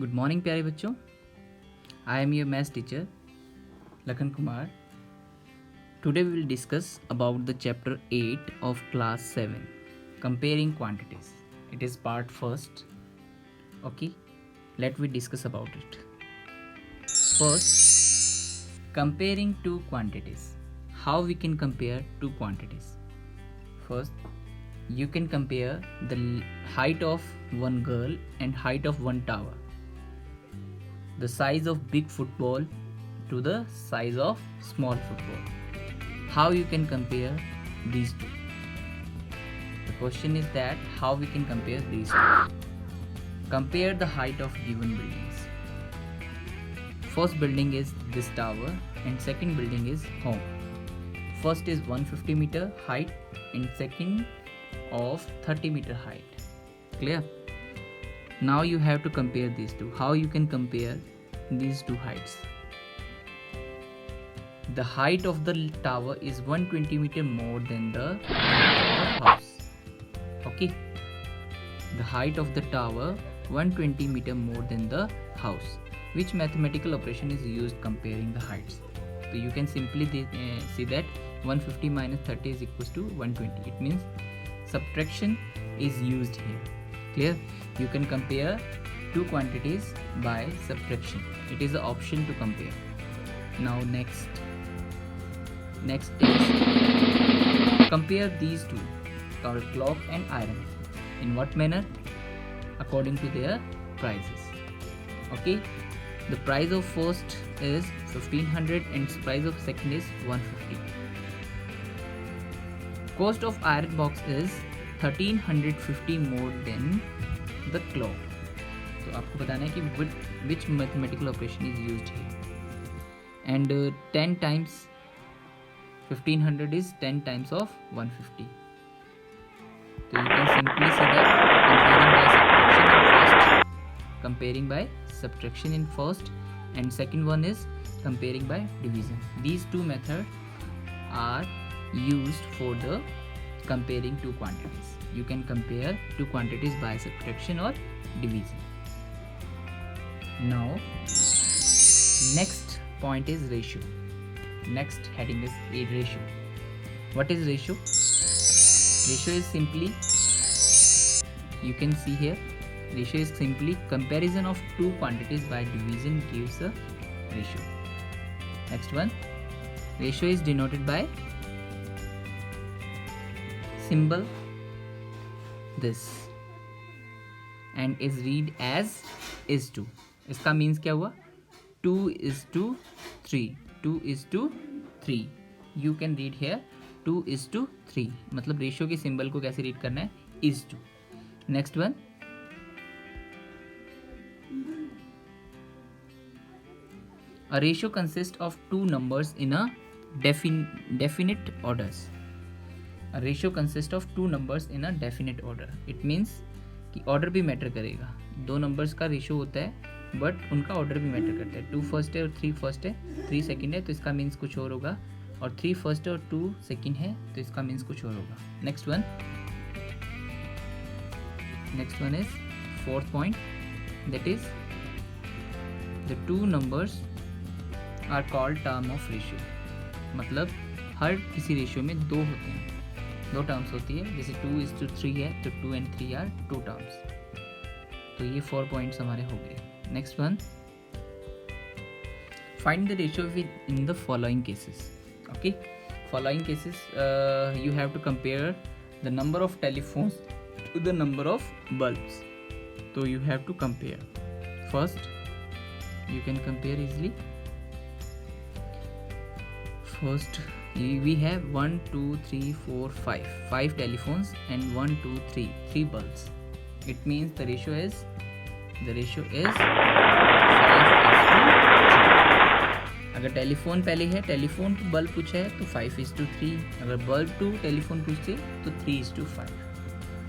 Good morning प्यारे बच्चों। I am your maths teacher Lakhan Kumar. Today we will discuss about the chapter 8 of class 7, comparing quantities. It is part first. Okay, let we discuss about it. First, comparing two quantities. How we can compare two quantities? First, you can compare the height of one girl and height of one tower. The size of big football to the size of small football. How you can compare these two? The question is that how we can compare these two? Compare the height of given buildings. First building is this tower and second building is home. First is 150 meter height and second of 30 meter height. Clear? Now you have to compare these two. How you can compare these two heights? The height of the tower is 120 meter more than the house. Okay, the height of the tower 120 meter more than the house. Which mathematical operation is used comparing the heights? So you can simply see that 150 minus 30 is equals to 120. It means subtraction is used here. Clear? You can compare two quantities by subtraction. It is the option to compare. Now next is compare these two, called clock and iron. In what manner? According to their prices. Okay, the price of first is 1500 and price of second is 150. Cost of iron box is 1350 more than the clock. तो आपको बताना है कि which mathematical operation is used here. And 10 times 1500 is 10 times of 150. So you can simply see that comparing by subtraction in first and second one is comparing by division. These two methods are used for the comparing two quantities. You can compare two quantities by subtraction or division. Now next point is ratio. Next heading is a ratio. What is ratio? Ratio is simply, you can see here, ratio is simply comparison of two quantities by division gives a ratio. Next one, ratio is denoted by symbol this and is read as is to. इसका means क्या हुआ? 2:3. 2:3. You can read here 2:3. मतलब ratio के symbol को कैसे read करना है? is to. Next one, a ratio consists of two numbers in a definite orders. A ratio consists of two numbers in a definite order. It means कि order भी matter करेगा. दो numbers का ratio होता है but उनका order भी matter करता है. 2 फर्स्ट है और 3 फर्स्ट है, 3 सेकंड है तो इसका मीन्स कुछ और होगा, और 3 फर्स्ट है और 2 सेकंड है तो इसका मीन्स कुछ और होगा. Next one is fourth point, that is the two numbers are called term of ratio. मतलब हर किसी रेशियो में दो होते हैं, दो टर्म्स होती है. जैसे 2:3 है तो 2 and 3 आर टू टर्म्स. तो ये 4 पॉइंट्स हमारे हो गए. Next one, find the ratio in the following cases. Okay, following cases you have to compare the number of telephones to the number of bulbs. तो you have to compare. First, you can compare easily. First, we have 1, 2, 3, 4, 5 telephones and 1, 2, 3 bulbs. It means the ratio is 5:3. अगर telephone पहले है, telephone to bulb पूछा है तो 5:3. अगर bulb to telephone पूछते तो 3:5.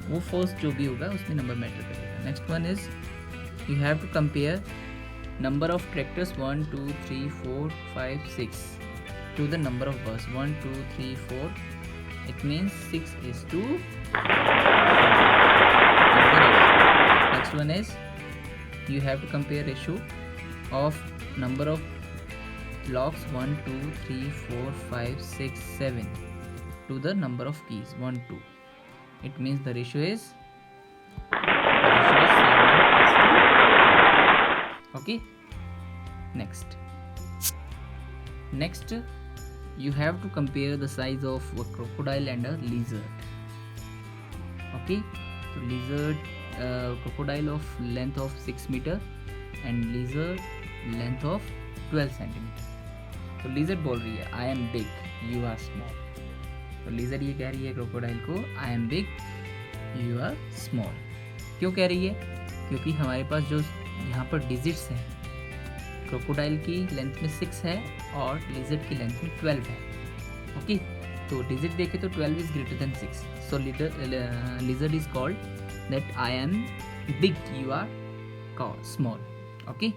वो फर्स्ट जो भी होगा उसमें नंबर मैटर करेगा. Next one is you have to compare number of tractors 1, 2, 3, 4, 5, 6 to the number of bus 1, 2, 3, 4. It means 6:4. Next one is you have to compare ratio of number of locks 1 2 3 4 5 6 7 to the number of keys 1 2. It means the ratio is 7. Okay, next you have to compare the size of a crocodile and a lizard. Okay, so lizard, crocodile of length of 6 meter and lizard length of 12 centimeter. तो lizard बोल रही है I am big, you are small. तो lizard ये कह रही है crocodile को I am big, you are small. क्यों कह रही है? क्योंकि हमारे पास जो यहाँ पर डिजिट्स हैं, क्रोकोडाइल की लेंथ में 6 है और लिजर्ड की लेंथ में 12 है. ओके, तो डिजिट देखे तो 12 is greater than 6. So lizard is called that I am big, you are small. Okay,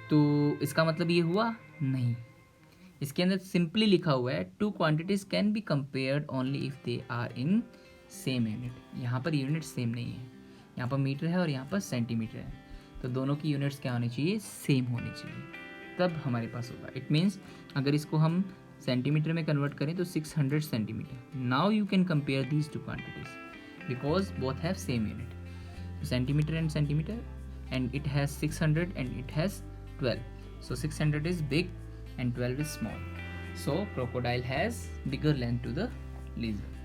तो इसका मतलब ये हुआ नहीं. इसके अंदर सिंपली लिखा हुआ है two quantities can be compared only if they are in same unit. यहाँ पर यूनिट सेम नहीं है, यहाँ पर मीटर है और यहाँ पर सेंटीमीटर है. तो दोनों की यूनिट्स क्या होनी चाहिए? सेम होनी चाहिए, तब हमारे पास होगा. इट मीन्स अगर इसको हम सेंटीमीटर में कन्वर्ट करें तो 600 centimetre. Now you can compare these two quantities because both have same unit. Centimetre and it has 600 and it has 12. So 600 is big and 12 is small. So crocodile has bigger length to the lizard.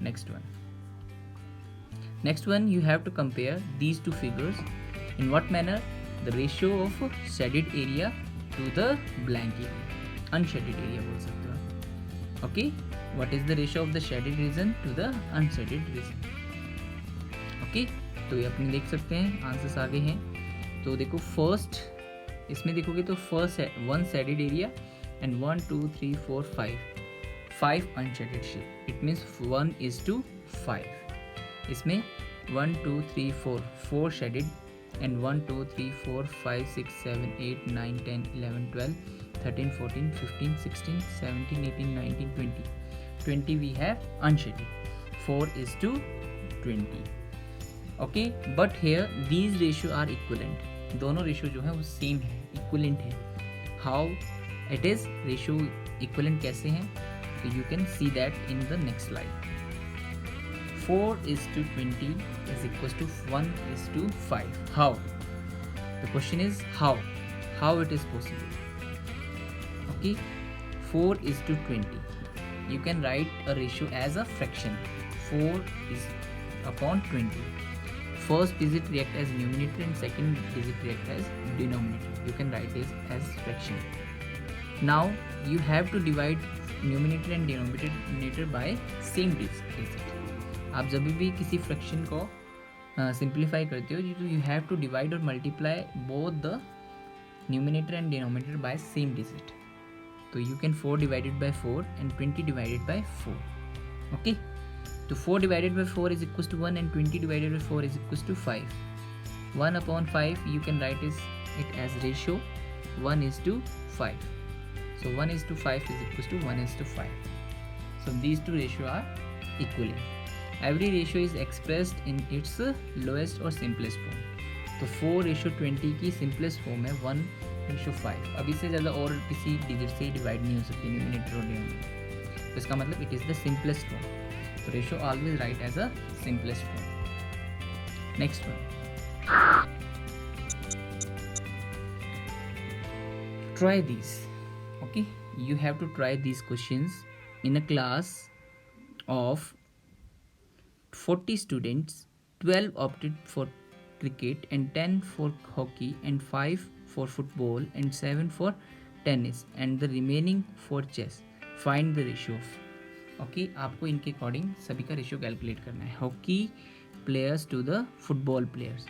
Next one you have to compare these two figures. In what manner? The ratio of shaded area to the blank area. Unshaded area बोल सकते हो. Okay, what is the ratio of the shaded region to the unshaded region? Okay, तो ये अपने देख सकते हैं answers आगे हैं. तो देखो फर्स्ट इसमें देखोगे तो फर्स्ट है 1 shaded area and 1 2 3 4 5 unshaded shade. It means 1:5. इसमें 1 2 3 4 shaded and 1 2 3 4 5 6 7 8 9 10 11 12 13 14 15 16 17 18 19 20 we have unshaded. 4:20. Okay, but here these ratio are equivalent. दोनों रेशियो जो है वो सेम है, इक्विवेलेंट है. How it is ratio equivalent कैसे हैं? तो you can see that in the next slide. 4:20 is equals to 1:5. How? The question is how it is possible. Okay, 4:20. You can write a ratio as a fraction. 4:20. First digit react as numerator and second digit react as denominator. You can write this as fraction. Now you have to divide numerator and denominator by same digit. आप जब भी किसी fraction को simplify करते हो तो you have to divide और multiply both the numerator and denominator by same digit. तो you can 4 divided by 4 and 20 divided by 4. Okay, तो 4 divided by 4 is equals to 1 and 20 divided by 4 is equals to 5. 1/5 you can write it as ratio 1:5. So 1:5 is equals to 1:5. So these two ratio are equivalent. Every ratio is expressed in its lowest or simplest form. तो 4:20 की simplest form है 1:5. अब इससे ज़्यादा और किसी digit से divide नहीं हो सकती न्यूमिनेटर और डिनोमिनेटर. तो इसका मतलब it is the simplest form. So ratio always write as a simplest form. Next one. Try these. Okay, you have to try these questions in a class of 40 students. 12 opted for cricket and 10 for hockey and 5 for football and 7 for tennis and the remaining for chess. Find the ratio of. Okay, आपको इनके according सभी का ratio calculate करना है. Hockey players to the football players,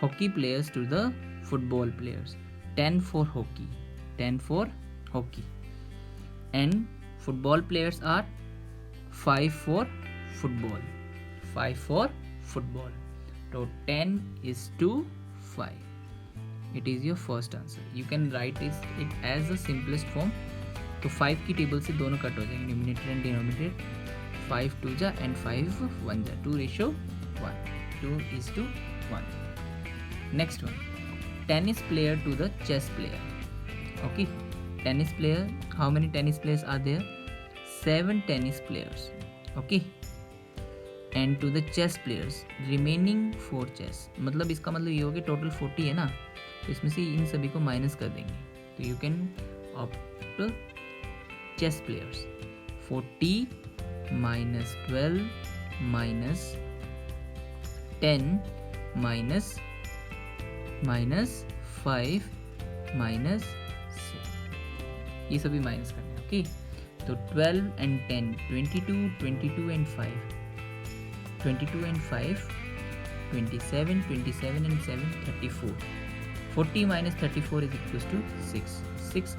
hockey players to the football players. 10 for hockey, 10 for hockey and football players are 5 for football, 5 for football. तो 10:5. It is your first answer. You can write it as the simplest form. तो 5 की table से दोनों cut हो जाएंगे, numerator and denominator. 5 2 जा and 5 1 जा. 2:1. 2:1. Next one, tennis player to the chess player. Okay, tennis player, how many tennis players are there? 7 tennis players. Okay, and to the chess players remaining 4 chess. मतलब इसका मतलब ये हो गया total 40 है ना, तो इसमें से इन सभी को माइनस कर देंगे, तो you can opt chess players. 40 minus 12 minus 10 minus 5 minus 6, ये सभी माइनस करना है. ओके, तो 12 and 10 22 and 5 22 and 5 27 and 7 34. 40 minus 34 is equals to 6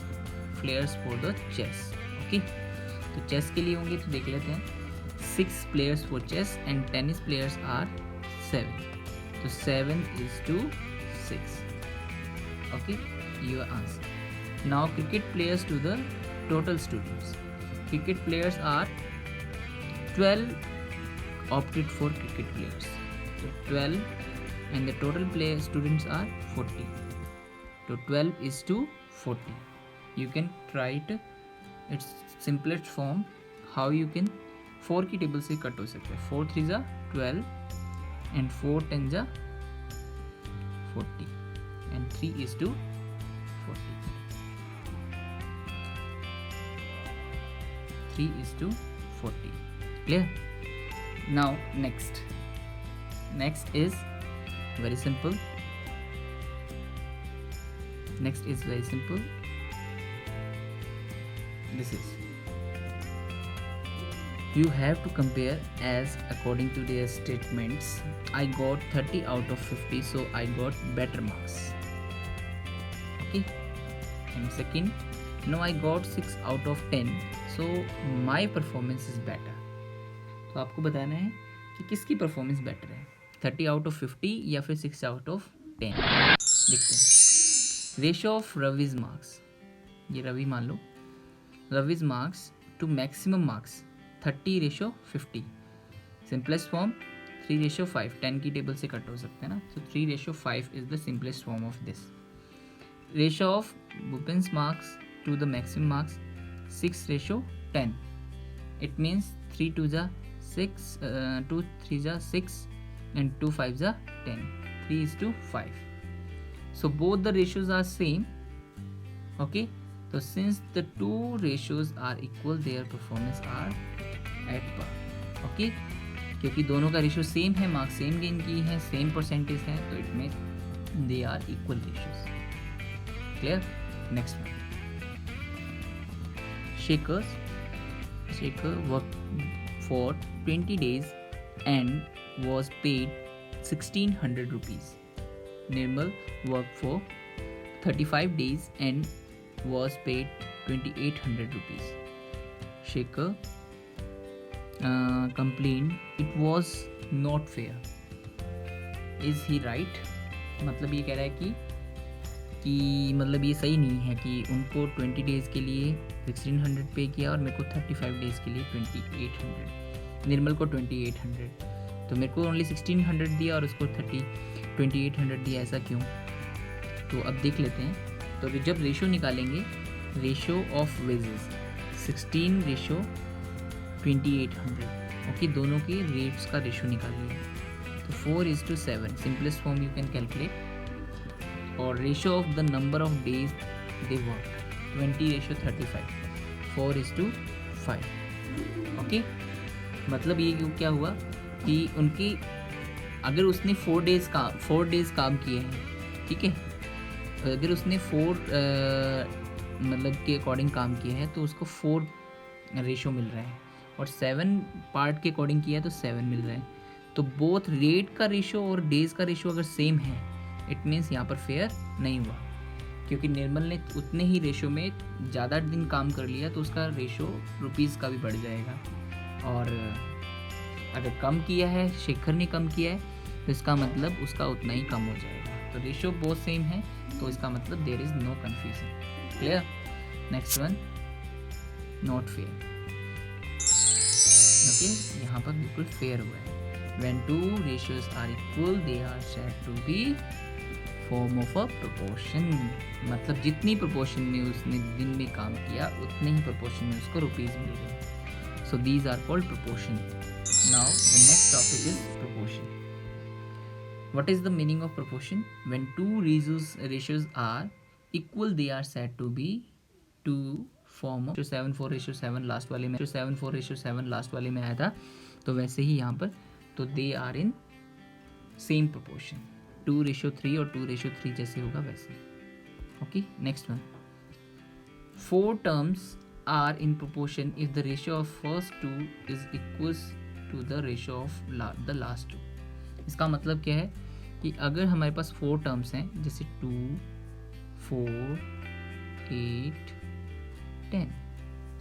players for the chess. Okay, तो चेस के लिए होंगे तो देख लेते हैं. 6 players for chess and tennis players are 7, तो 7 is to 6. Okay, your answer. Now cricket players to the total students. Cricket players are 12 opted for cricket players, so 12 and the total player students are 40, so 12 is to 40. You can try it, its simplest form how you can 4 की table से cut हो सकते हैं. 4 3 जा 12 and 4 10 जा 40 and 3 is to 40. 3 is to 40. Clear? Now next is very simple. This is, you have to compare as according to their statements. I got 30 out of 50, so I got better marks. Okay, and second, no, I got 6 out of 10, so my performance is better. तो आपको बताना है कि किसकी performance better है, 30 out of 50 या फिर 6 out of 10. देखते हैं. रेशियो ऑफ रविज मार्क्स, ये रवि मान लो, Ravi's marks to maximum marks 30:50. Simplest form 3:5, 10 की टेबल से कट हो सकते हैं ना, तो 3:5 is the simplest form of this. Ratio of Bhupen's marks to the maximum marks 6:10. It means 3 2 जा 6, 2 3 जा 6 and 2 5 जा 10, 3:5. So both the ratios are same. Okay, so since the two ratios are equal, their performance are at par. Okay, क्योंकि दोनों का ratio same है, marks same gain की है, same percentage है, तो it mean they are equal ratios. Clear? Next one, Shekhar worked for 20 days and was paid 1600 rupees. Nirmal worked for 35 days and was paid 2800 rupees. Shekhar complained it was not fair. Is he right? मतलब ये कह रहा है कि मतलब ये सही नहीं है कि उनको 20 डेज़ के लिए 1600 पे किया और मेरे को 35 डेज़ के लिए 2800. निर्मल को 2800, तो मेरे को ओनली 1600 दिया और उसको 2800 दिया, ऐसा क्यों? तो अब देख लेते हैं. तो जब रेशो निकालेंगे, रेशो ऑफ वेजेस 16:2800. ओके, दोनों के रेट्स का रेशो निकाल लिया, तो 4:7. Simplest form you can calculate. और ratio of the number of days they work 20:35, 4:5. Okay, मतलब ये क्या हुआ कि उनकी अगर उसने 4 डेज़ काम किए हैं, ठीक है, अगर उसने 4 मतलब के अकॉर्डिंग काम किया है तो उसको 4 रेशो मिल रहा है, और 7 पार्ट के अकॉर्डिंग किया है तो 7 मिल रहा है. तो बोथ रेट का रेशो और डेज़ का रेशो अगर सेम है, इट मीन्स यहाँ पर फेयर नहीं हुआ, क्योंकि निर्मल ने उतने ही रेशो में ज़्यादा दिन काम कर लिया, तो उसका रेशो रुपीज़ का भी बढ़ जाएगा. और अगर कम किया है, शेखर ने कम किया है, तो इसका मतलब उसका उतना ही कम हो जाएगा. तो रेशो बहुत सेम है, तो इसका मतलब there is no confusion. Clear? Next one, not fair. Okay, यहाँ पर बिल्कुल फेयर हुआ है. When two ratios are equal, they are said to be form of a proportion, मतलब जितनी प्रोपोर्शन में उसने दिन में काम किया उतने ही प्रोपोर्शन में उसको रुपीज़ मिल गए. So these are called proportion. Now the next topic is proportion. What is the meaning of proportion? When two ratios are equal, they are said to be to form 7:4:7 last वाले में 7:4:7 last वाले में आया था, तो वैसे ही यहाँ पर तो they are in same proportion. 2:3 और 2:3 जैसे होगा वैसे. Okay, next one. 4 terms are in proportion if the ratio of first two is equals to the ratio of the last two. इसका मतलब क्या है कि अगर हमारे पास 4 टर्म्स हैं, जैसे 2, 4, 8, 10,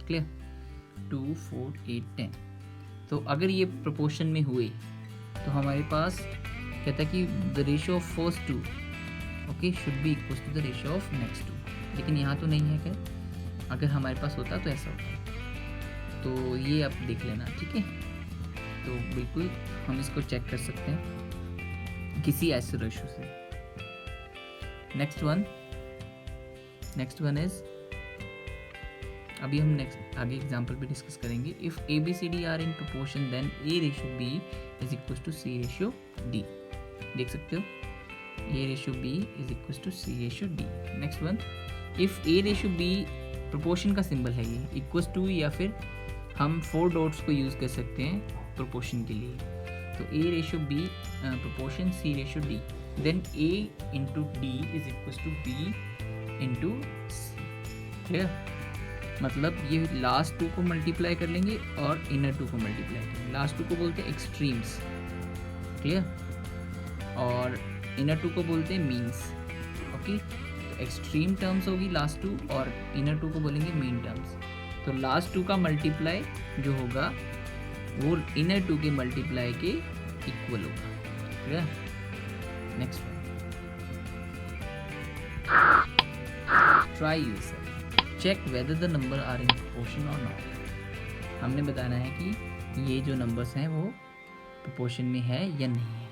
क्लियर, 2, 4, 8, 10, तो अगर ये प्रोपोर्शन में हुए तो हमारे पास कहता है कि the ratio of first two okay should be equal to the ratio of next two. लेकिन यहाँ तो नहीं है. क्या अगर हमारे पास होता तो ऐसा होता. तो ये आप देख लेना, ठीक है. तो बिल्कुल हम इसको चेक कर सकते हैं किसी ऐसे रेशियो से. नेक्स्ट वन इज, अभी हम नेक्स्ट आगे एग्जांपल भी डिस्कस करेंगे. If A B C D are in proportion then A ratio B is equal to C ratio D. देख सकते हो, A ratio B is equal to C ratio D. Next one, if A ratio B proportion का symbol है ये equal to, या फिर हम 4 dots को यूज़ कर सकते हैं प्रोपोर्शन के लिए. तो A ratio B proportion C ratio D, then A into D is equal to B into C. Clear, मतलब ये लास्ट 2 को मल्टीप्लाई कर लेंगे और इनर 2 को मल्टीप्लाई करेंगे. लास्ट 2 को बोलते हैं एक्सट्रीम्स, क्लियर, और इनर 2 को बोलते हैं मीन्स. ओके, तो एक्सट्रीम टर्म्स होगी लास्ट 2 और इनर 2 को बोलेंगे मीन टर्म्स. तो लास्ट 2 का मल्टीप्लाई जो होगा वो इनर 2 के मल्टीप्लाई के इक्वल होगा. ठीक है, next one, try yourself, check whether the number are in proportion और नॉट. हमने बताना है कि ये जो नंबर्स हैं वो प्रोपोर्शन में है या नहीं है.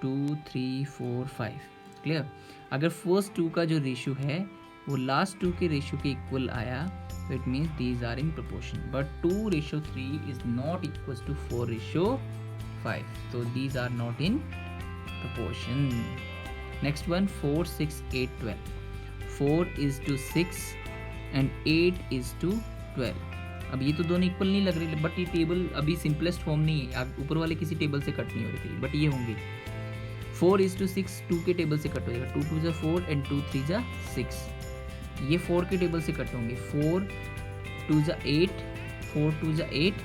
2, 3, 4, 5. क्लियर, अगर फर्स्ट 2 का जो रेशियो है वो लास्ट 2 के रेशियो के इक्वल आया, so it means these are in proportion, but 2:3 is not equals to 4:5, so these are not in proportion. Next one, 4, 6, 8, 12. 4 is to 6 and 8 is to 12. अब ये तो दोनों इक्वल नहीं लग रहे, बट ये टेबल अभी सिंपलेस्ट फॉर्म नहीं है, ऊपर वाले किसी टेबल से कट नहीं हो रही थी, बट ये होंगे. 4 is to 6 2 के टेबल से कट हो जाएगा, 2 2 4 and 2 3 6. ये 4 के टेबल से कट होंगे, 4 2 8, 4 2 8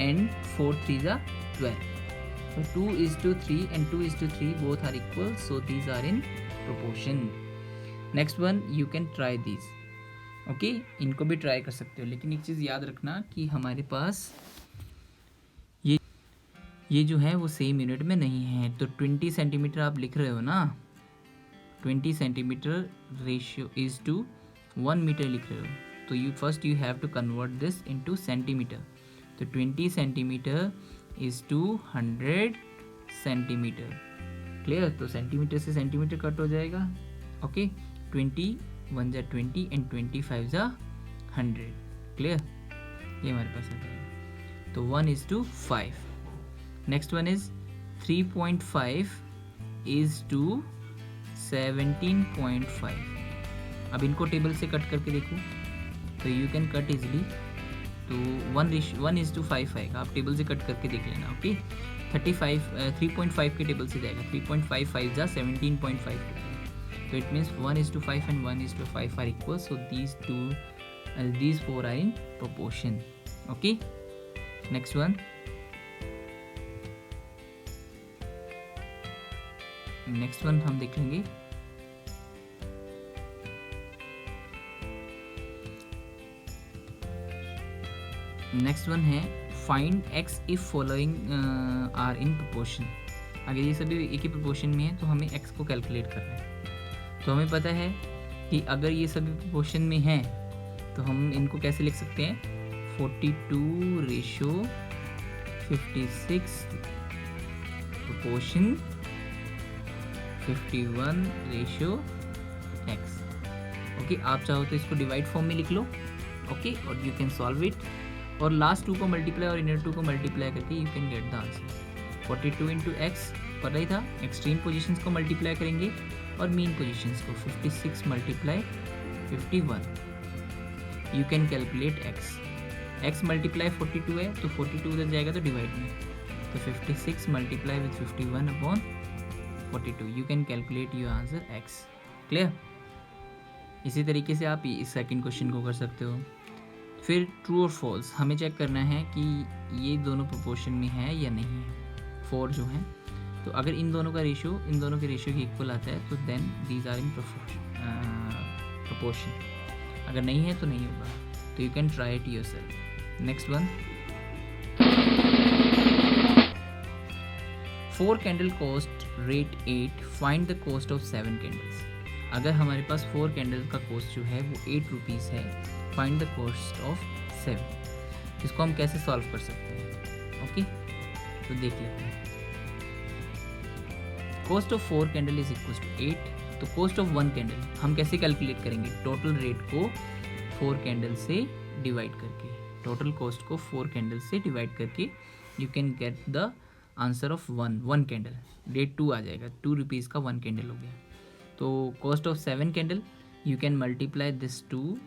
and 4 3 12. So 2 is to 3 and 2 is to 3 both are equal, so these are in proportion. Next one, you can try these. Okay, इनको भी ट्राई कर सकते हो, लेकिन एक चीज़ याद रखना कि हमारे पास ये जो है वो सेम यूनिट में नहीं है. तो 20 सेंटीमीटर आप लिख रहे हो ना, 20 centimetre ratio is to 1 metre लिख रहे हो, तो you have to convert this into centimetre. तो 20 centimetre is to 100 centimetre. Clear, तो सेंटीमीटर से सेंटीमीटर कट हो जाएगा. ओके, 20 1 जा 20 एंड 25 जा 100. क्लियर, ये हमारे पास आ जाएगा. तो 1 is to 5. Next one is 3.5 is to 17.5. अब इनको टेबल से कट करके देखो तो यू कैन कट इजिली. तो 1 is to 5 आएगा, आप टेबल से कट करके देख लेना. ओके, 3.5 के टेबल से जाएगा, 3.5 5 जा 17.5. तो it means 1 is to 5 and 1 is to 5 are equal, so these 4 are in proportion. Okay, next one. Next one हम देख लेंगे. नेक्स्ट वन है find x if following are in proportion. अगर ये सभी एक ही प्रोपोर्शन में है तो हमें x को कैलकुलेट करना है. तो हमें पता है कि अगर ये सभी प्रोपोर्शन में हैं तो हम इनको कैसे लिख सकते हैं, 42:56 प्रोपोर्शन 51:x। ओके, आप चाहो तो इसको डिवाइड फॉर्म में लिख लो। ओके, और यू कैन सॉल्व इट, और लास्ट 2 को मल्टीप्लाई और इनर 2 को मल्टीप्लाई करके you can get the answer. 42 into x पता ही था, एक्सट्रीम पोजीशंस को मल्टीप्लाई करेंगे और मीन पोजीशंस को। 56 multiply 51, you can calculate x. X multiply 42 है तो 42 उधर जाएगा तो डिवाइड में, तो 56 multiply with 51 upon 42, you can calculate your answer x. Clear? इसी तरीके से आप इस सेकंड क्वेश्चन को कर सकते हो। फिर ट्रू और फॉल्स हमें चेक करना है कि ये दोनों प्रोपोर्शन में है या नहीं है, 4 जो हैं। तो अगर इन दोनों का रेशियो इन दोनों के रेशियो के इक्वल आता है तो then these are in proportion, अगर नहीं है तो नहीं होगा। तो you can try it yourself. Next one, 4 candle cost rate 8, find the cost of 7 candles. अगर हमारे पास 4 कैंडल का कॉस्ट जो है वो 8 रुपीज़ है, फाइंड द कॉस्ट ऑफ 7। इसको हम कैसे सॉल्व कर सकते हैं? ओके, तो देख लेते हैं। Cost of 4 candle is equal to 8, तो कॉस्ट ऑफ 1 कैंडल हम कैसे कैलकुलेट करेंगे? टोटल रेट को 4 कैंडल से डिवाइड करके, टोटल कॉस्ट को 4 कैंडल से डिवाइड करके you can get the answer of 1 candle. Rate 2 आ जाएगा, 2 रुपीज़ का 1 कैंडल हो गया। तो cost of 7 candle you can multiply this 2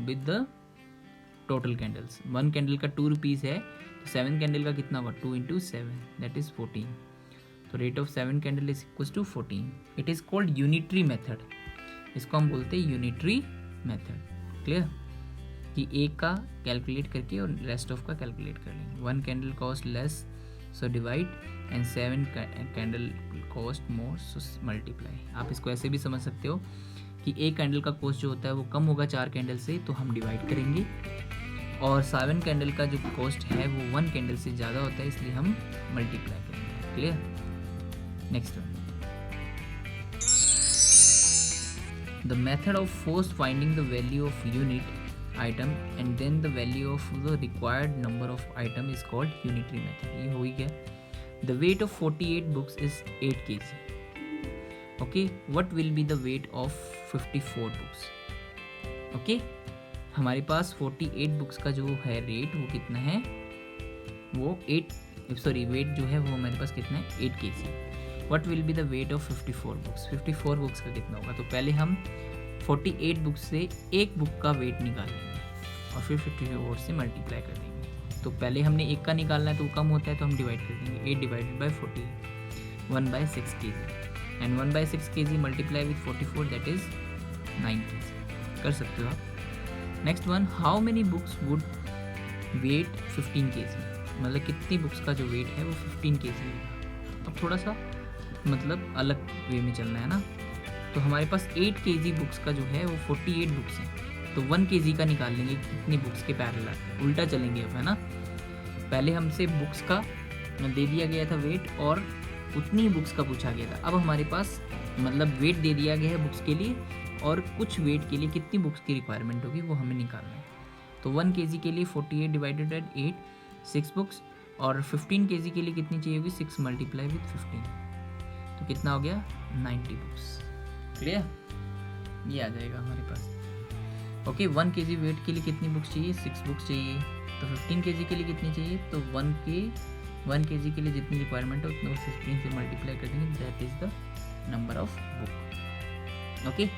with the total candles. 1 candle का 2 रुपीज़ है तो 7 कैंडल का कितना होगा? 2 इंटू 7 दैट इज़ 14। तो rate of 7 candle is equal to 14। It is called unitary method, इसको हम बोलते हैं यूनिटरी मेथड। क्लियर? कि एक का कैलकुलेट करके और रेस्ट ऑफ का कैलकुलेट कर लेंगे। 1 candle cost less so divide, and 7 candle cost more so multiply. आप इसको ऐसे भी समझ सकते हो कि एक कैंडल का कॉस्ट जो होता है वो कम होगा 4 कैंडल से, तो हम डिवाइड करेंगे, और 7 कैंडल का जो कॉस्ट है वो 1 कैंडल से ज़्यादा होता है, इसलिए हम मल्टीप्लाई करेंगे। Clear? Next one, the method of first finding the value of unit item and then the value of the required number of item is called unitary method. ये हो ही गया। The weight of 48 books is 8 kg. Okay, what will be the weight of 54 books? Okay, हमारे पास 48 books का जो है rate वो कितना है? वो वेट जो है वो हमारे पास कितना है? 8 kg. What will be the weight of 54 books? 54 books का कितना होगा? तो पहले हम 48 बुक्स से एक बुक का वेट निकाल लेंगे और फिर 54 से मल्टीप्लाई कर देंगे। तो पहले हमने एक का निकालना है तो वो कम होता है तो हम डिवाइड कर देंगे। 8 divided by 48, 1/6 kg, and 1/6 kg multiply with 44 that is 9 kg। कर सकते हो आप। Next one, how many books would weigh 15 kg? मतलब कितनी बुक्स का जो वेट है वो 15 kg होगा। अब थोड़ा सा मतलब अलग वे में चलना है ना, तो हमारे पास 8 kg बुक्स का जो है वो 48 बुक्स हैं, तो 1 kg का निकाल लेंगे कितनी बुक्स के पैरेलल आते हैं। उल्टा चलेंगे अब, है ना। पहले हमसे बुक्स का दे दिया गया था वेट और उतनी बुक्स का पूछा गया था। अब हमारे पास मतलब वेट दे दिया गया है बुक्स के लिए और कुछ वेट के लिए कितनी बुक्स की रिक्वायरमेंट होगी वो हमें निकालना है। तो 1 kg के लिए 48 डिवाइडेड बाय 8 6 बुक्स, और 15 kg के लिए कितनी चाहिए होगी? 6 मल्टीप्लाई विथ 15, तो कितना हो गया? 90 बुक्स। क्लियर? ये आ जाएगा हमारे पास। ओके, 1 kg वेट के लिए कितनी बुक्स चाहिए? 6 बुक्स चाहिए। तो 15 kg के लिए कितनी चाहिए? तो 1 kg के लिए जितनी रिक्वायरमेंट है उतना 15 से मल्टीप्लाई कर देंगे, that is the number of book. Okay,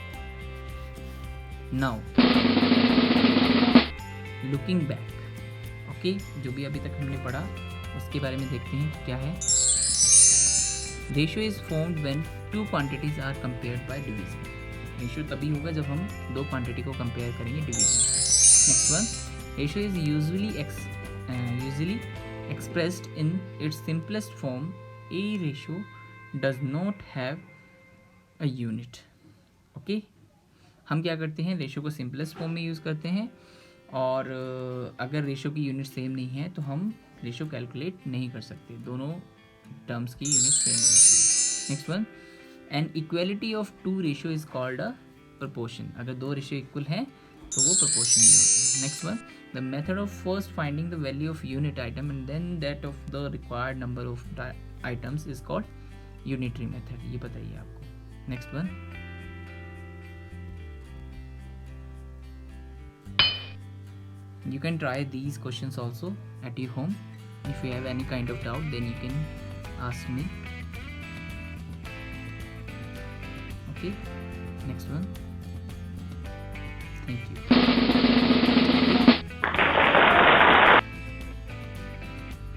now looking back, okay, जो भी अभी तक हमने पढ़ा उसके बारे में देखते हैं क्या है। Ratio is formed when 2 quantities are compared by division. Ratio तभी होगा जब हम 2 क्वांटिटी को कंपेयर करेंगे division. Next one, ratio is usually expressed in its simplest form. A ratio does not have a unit. Okay, हम क्या करते हैं? रेशियो को सिंपलेस्ट फॉर्म में यूज़ करते हैं, और अगर रेशियो की यूनिट सेम नहीं है तो हम रेशियो कैलकुलेट नहीं कर सकते। दोनों टर्म्स की यूनिट सेम होनी चाहिए। Next one, an equality of 2 ratio is called a proportion. अगर 2 रेशियो इक्वल हैं तो वो प्रपोर्शन नहीं होते। Next one, the method of first finding the value of unit item and then that of the required number of items is called unitary method. ये बताइए आपको। Next one. You can try these questions also at your home. If you have any kind of doubt, then you can ask me. Okay, next one. Thank you.